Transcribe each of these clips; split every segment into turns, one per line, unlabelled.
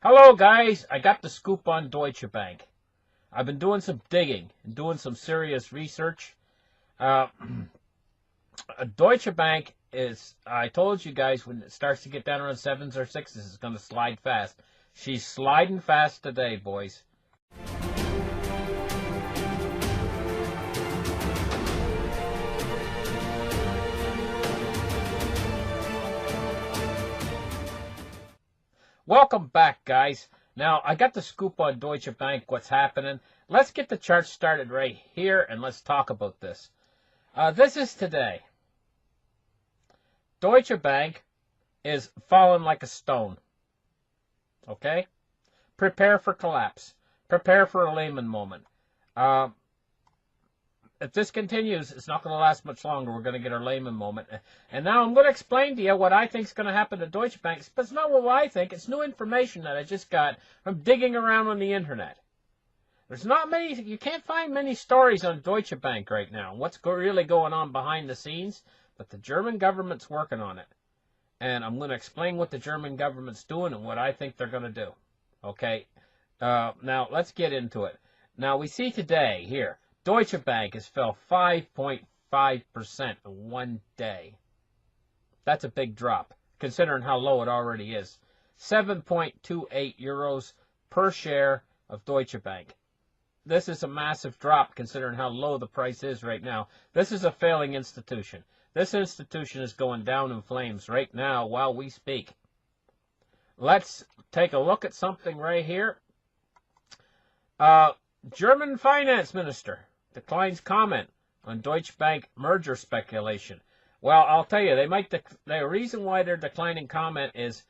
Hello, guys. I got the scoop on Deutsche Bank. I've been doing some digging and doing some serious research. Uh, Deutsche Bank I told you guys, when it starts to get down around sevens or sixes, it's going to slide fast. She's sliding fast today, boys. Welcome back, guys. Now, I got the scoop on Deutsche Bank, what's happening. Let's get the chart started right here, and let's talk about this. This is today. Deutsche Bank is falling like a stone. Okay? Prepare for collapse. Prepare for a Lehman moment. If this continues, it's not going to last much longer. We're going to get our Lehman moment. And now I'm going to explain to you what I think is going to happen to Deutsche Bank. But it's not what I think. It's new information that I just got from digging around on the internet. There's not many, you can't find many stories on Deutsche Bank right now. What's really going on behind the scenes? But the German government's working on it. And I'm going to explain what the German government's doing and what I think they're going to do. Okay? Now, let's get into it. Now, we see today here, Deutsche Bank has fell 5.5% in one day. That's a big drop, considering how low it already is. 7.28 euros per share of Deutsche Bank. This is a massive drop, considering how low the price is right now. This is a failing institution. This institution is going down in flames right now while we speak. Let's take a look at something right here. German finance minister declines comment on Deutsche Bank merger speculation. Well, I'll tell you, the reason why they're declining comment is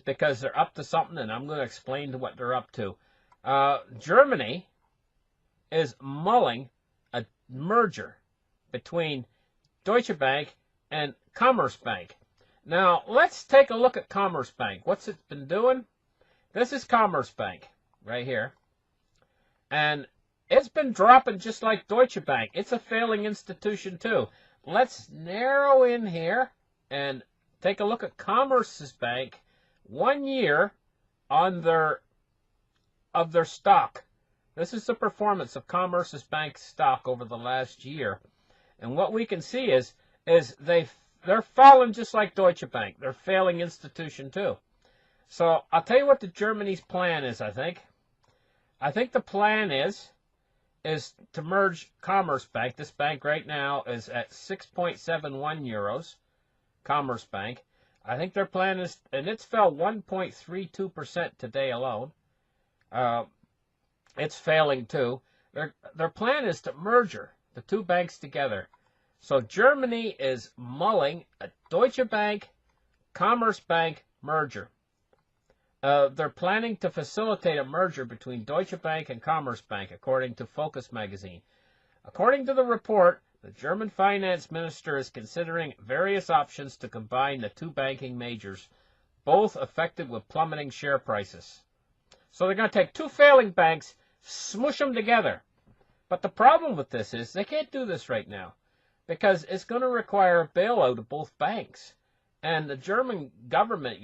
because they're up to something, and I'm going to explain what they're up to. Germany is mulling a merger between Deutsche Bank and Commerzbank. Now, let's take a look at Commerzbank. What's it been doing? This is Commerzbank right here. And it's been dropping just like Deutsche Bank. It's a failing institution too. Let's narrow in here and take a look at Commerzbank 1 year on their stock. This is the performance of Commerzbank stock over the last year. And what we can see is they're falling just like Deutsche Bank. They're a failing institution too. So I'll tell you what the Germany's plan is, I think. I think the plan is to merge Commerzbank. This bank right now is at 6.71 euros, Commerzbank. I think their plan is, and it's fell 1.32% today alone. It's failing too. Their plan is to merger the two banks together. So Germany is mulling a Deutsche Bank, Commerzbank merger. They're planning to facilitate a merger between Deutsche Bank and Commerzbank, according to Focus magazine. According to the report, the German finance minister is considering various options to combine the two banking majors, both affected with plummeting share prices. So they're going to take two failing banks, smush them together. But the problem with this is they can't do this right now because it's going to require a bailout of both banks. And the German government,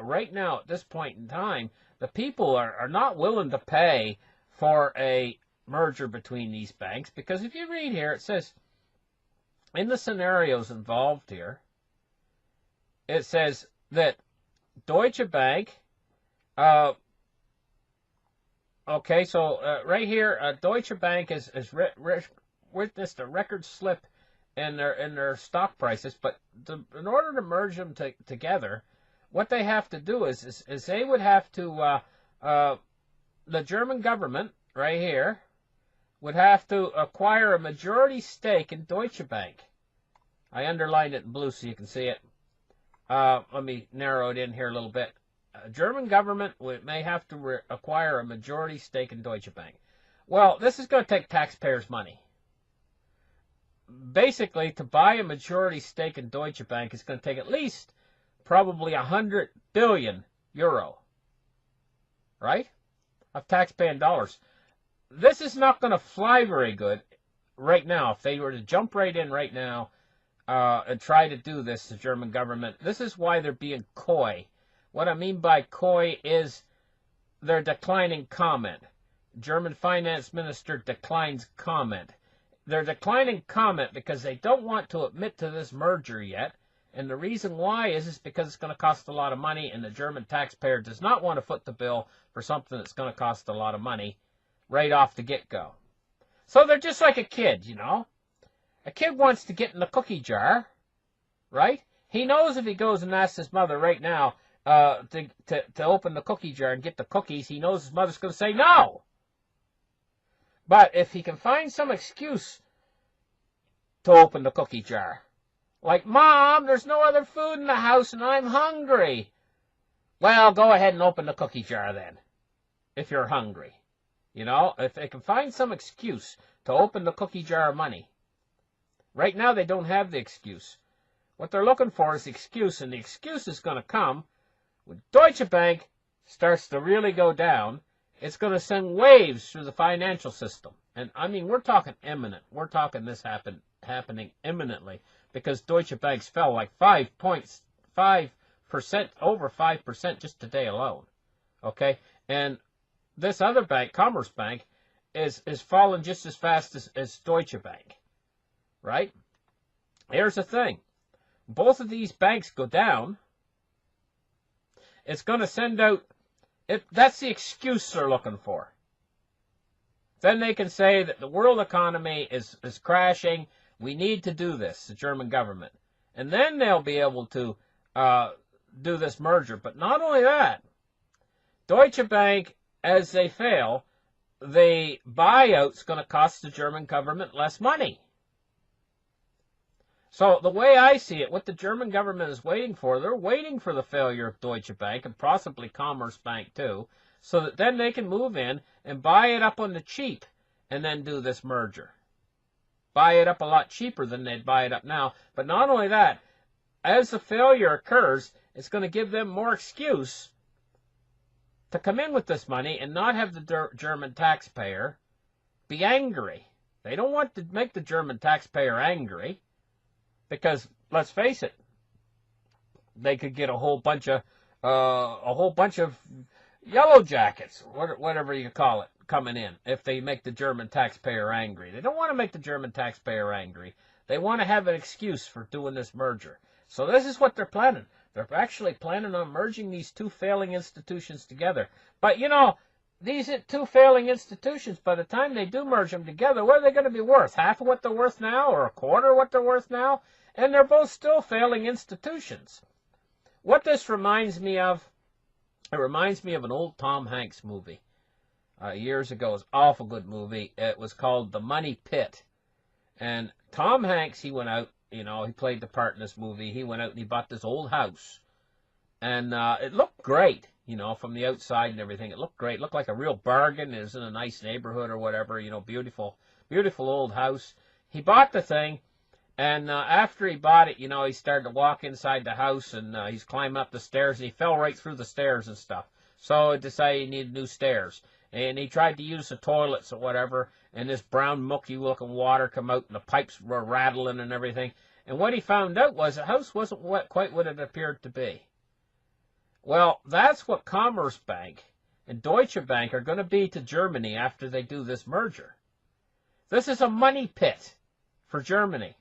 right now at this point in time, the people are not willing to pay for a merger between these banks. Because if you read here, it says, in the scenarios involved here, it says that Deutsche Bank, right here, Deutsche Bank has witnessed a record slip in their stock prices, but in order to merge them together, what they have to do is they would have to, the German government, right here, would have to acquire a majority stake in Deutsche Bank. I underlined it in blue so you can see it. Let me narrow it in here a little bit. German government may have to acquire a majority stake in Deutsche Bank. Well, this is going to take taxpayers' money. Basically, to buy a majority stake in Deutsche Bank is going to take at least probably 100 billion euro, right, of taxpaying dollars. This is not going to fly very good right now. If they were to jump right in right now and try to do this, the German government, this is why they're being coy. What I mean by coy is they're declining comment. German finance minister declines comment. They're declining comment because they don't want to admit to this merger yet. And the reason why is because it's going to cost a lot of money, and the German taxpayer does not want to foot the bill for something that's going to cost a lot of money right off the get-go. So they're just like a kid, you know. A kid wants to get in the cookie jar, right? He knows if he goes and asks his mother right now to open the cookie jar and get the cookies, he knows his mother's going to say no. But if he can find some excuse to open the cookie jar, like, Mom, there's no other food in the house and I'm hungry. Well, go ahead and open the cookie jar then, if you're hungry. You know, if they can find some excuse to open the cookie jar of money. Right now they don't have the excuse. What they're looking for is the excuse, and the excuse is going to come when Deutsche Bank starts to really go down. It's going to send waves through the financial system. And, I mean, we're talking imminent. We're talking this happening imminently, because Deutsche Bank's fell like 5.5%, over 5% just today alone. Okay? And this other bank, Commerce Bank, is falling just as fast as Deutsche Bank. Right? Here's the thing. Both of these banks go down. It's going to send out... that's the excuse they're looking for. Then they can say that the world economy is crashing. We need to do this, the German government. And then they'll be able to do this merger. But not only that, Deutsche Bank, as they fail, the buyout's going to cost the German government less money. So the way I see it, what the German government is waiting for, they're waiting for the failure of Deutsche Bank and possibly Commerce Bank too, so that then they can move in and buy it up on the cheap and then do this merger. Buy it up a lot cheaper than they'd buy it up now. But not only that, as the failure occurs, it's going to give them more excuse to come in with this money and not have the German taxpayer be angry. They don't want to make the German taxpayer angry. Because let's face it, they could get a whole bunch of yellow jackets, whatever you call it, coming in if they make the German taxpayer angry. They don't want to make the German taxpayer angry. They want to have an excuse for doing this merger. So this is what they're planning. They're actually planning on merging these two failing institutions together. But you know, these two failing institutions, by the time they do merge them together, what are they going to be worth? Half of what they're worth now, or a quarter of what they're worth now? And they're both still failing institutions. What this reminds me of, it reminds me of an old Tom Hanks movie. Years ago, it was an awful good movie. It was called The Money Pit. And Tom Hanks, he went out, you know, he played the part in this movie. He went out and he bought this old house. And it looked great, you know, from the outside and everything. It looked great. It looked like a real bargain. It was in a nice neighborhood or whatever, you know, beautiful old house. He bought the thing. And after he bought it, you know, he started to walk inside the house, and he's climbing up the stairs, and he fell right through the stairs and stuff. So he decided he needed new stairs. And he tried to use the toilets or whatever, and this brown, mucky-looking water come out, and the pipes were rattling and everything. And what he found out was the house wasn't quite what it appeared to be. Well, that's what Commerce Bank and Deutsche Bank are going to be to Germany after they do this merger. This is a money pit for Germany.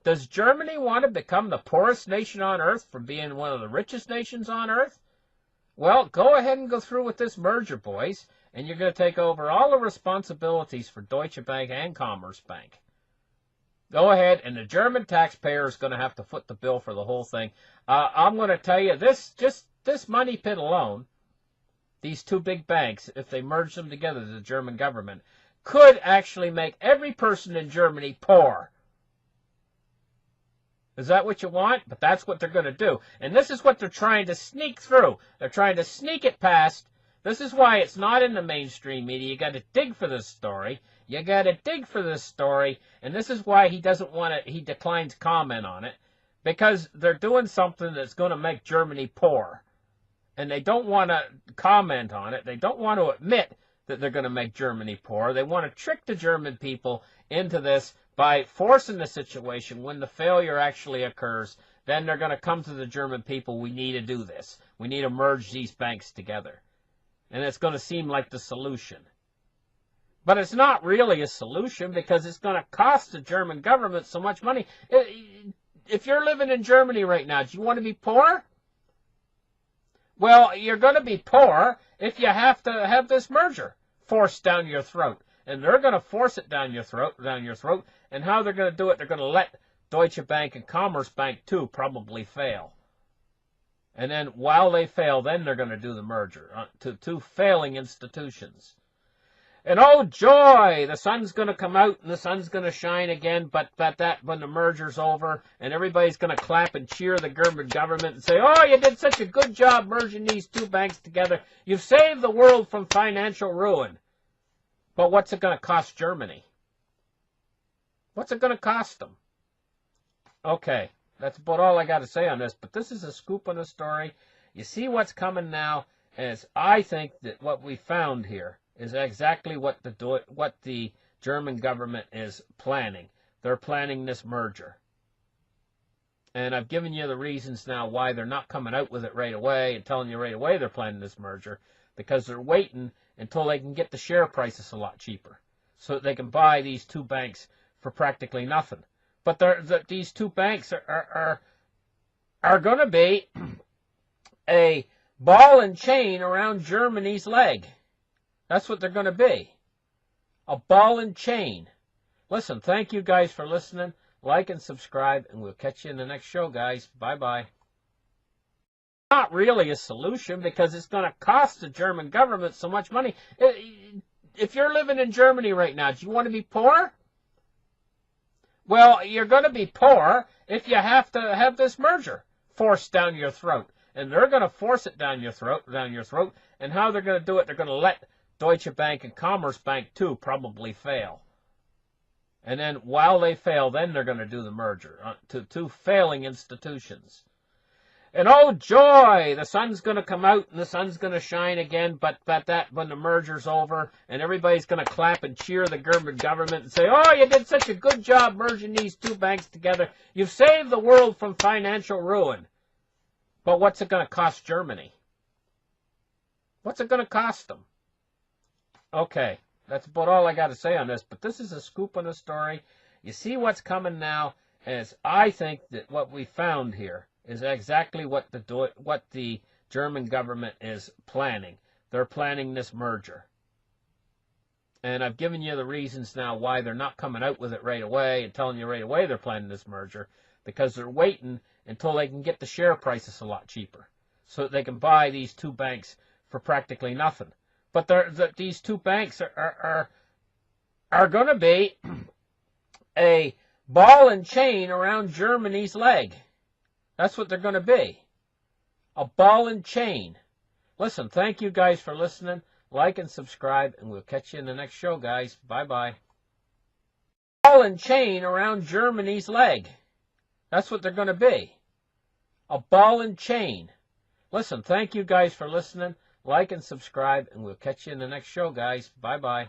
Does Germany want to become the poorest nation on earth from being one of the richest nations on earth? Well, go ahead and go through with this merger, boys, and you're going to take over all the responsibilities for Deutsche Bank and Commerce Bank. Go ahead, and the German taxpayer is going to have to foot the bill for the whole thing. I'm going to tell you, this money pit alone, these two big banks, if they merge them together, the German government, could actually make every person in Germany poor. Is that what you want? But that's what they're going to do. And this is what they're trying to sneak through. They're trying to sneak it past. This is why it's not in the mainstream media. You got to dig for this story. You got to dig for this story. And this is why he declines comment on it. Because they're doing something that's going to make Germany poor. And they don't want to comment on it. They don't want to admit that they're going to make Germany poor. They want to trick the German people into this by forcing the situation. When the failure actually occurs, then they're going to come to the German people, we need to do this. We need to merge these banks together. and it's going to seem like the solution. But it's not really a solution because it's going to cost the German government so much money. If you're living in Germany right now, do you want to be poor? Well, you're going to be poor if you have to have this merger forced down your throat. And they're going to force it down your throat. And how they're going to do it, they're going to let Deutsche Bank and Commerzbank too probably fail. And then while they fail, then they're going to do the merger to two failing institutions. And oh joy, the sun's going to come out and the sun's going to shine again, but when the merger's over and everybody's going to clap and cheer the German government and say, oh, you did such a good job merging these two banks together. You've saved the world from financial ruin. But what's it going to cost Germany? What's it going to cost them? Okay, that's about all I got to say on this, but this is a scoop on the story. You see what's coming now, and I think that what we found here is exactly what the German government is planning. They're planning this merger. And I've given you the reasons now why they're not coming out with it right away and telling you right away they're planning this merger, because they're waiting until they can get the share prices a lot cheaper so that they can buy these two banks for practically nothing. But these two banks are going to be a ball and chain around Germany's leg. That's what they're going to be. A ball and chain. Listen, thank you guys for listening. Like and subscribe, and we'll catch you in the next show, guys. Bye-bye. Not really a solution because it's going to cost the German government so much money. If you're living in Germany right now, do you want to be poor? Well, you're going to be poor if you have to have this merger forced down your throat. And they're going to force it down your throat. And how they're going to do it, they're going to let Deutsche Bank and Commerzbank too probably fail. And then while they fail, then they're going to do the merger to two failing institutions. And oh joy, the sun's going to come out and the sun's going to shine again, but when the merger's over and everybody's going to clap and cheer the German government and say, oh, you did such a good job merging these two banks together. You've saved the world from financial ruin. But what's it going to cost Germany? What's it going to cost them? Okay, that's about all I got to say on this, but this is a scoop on the story. You see what's coming now, and I think that what we found here is exactly what the German government is planning. They're planning this merger. And I've given you the reasons now why they're not coming out with it right away and telling you right away they're planning this merger, because they're waiting until they can get the share prices a lot cheaper so that they can buy these two banks for practically nothing. But these two banks are going to be a ball and chain around Germany's leg. That's what they're going to be. A ball and chain. Listen, thank you guys for listening. Like and subscribe, and we'll catch you in the next show, guys. Bye-bye. Ball and chain around Germany's leg. That's what they're going to be. A ball and chain. Listen, thank you guys for listening. Like and subscribe, and we'll catch you in the next show, guys. Bye-bye.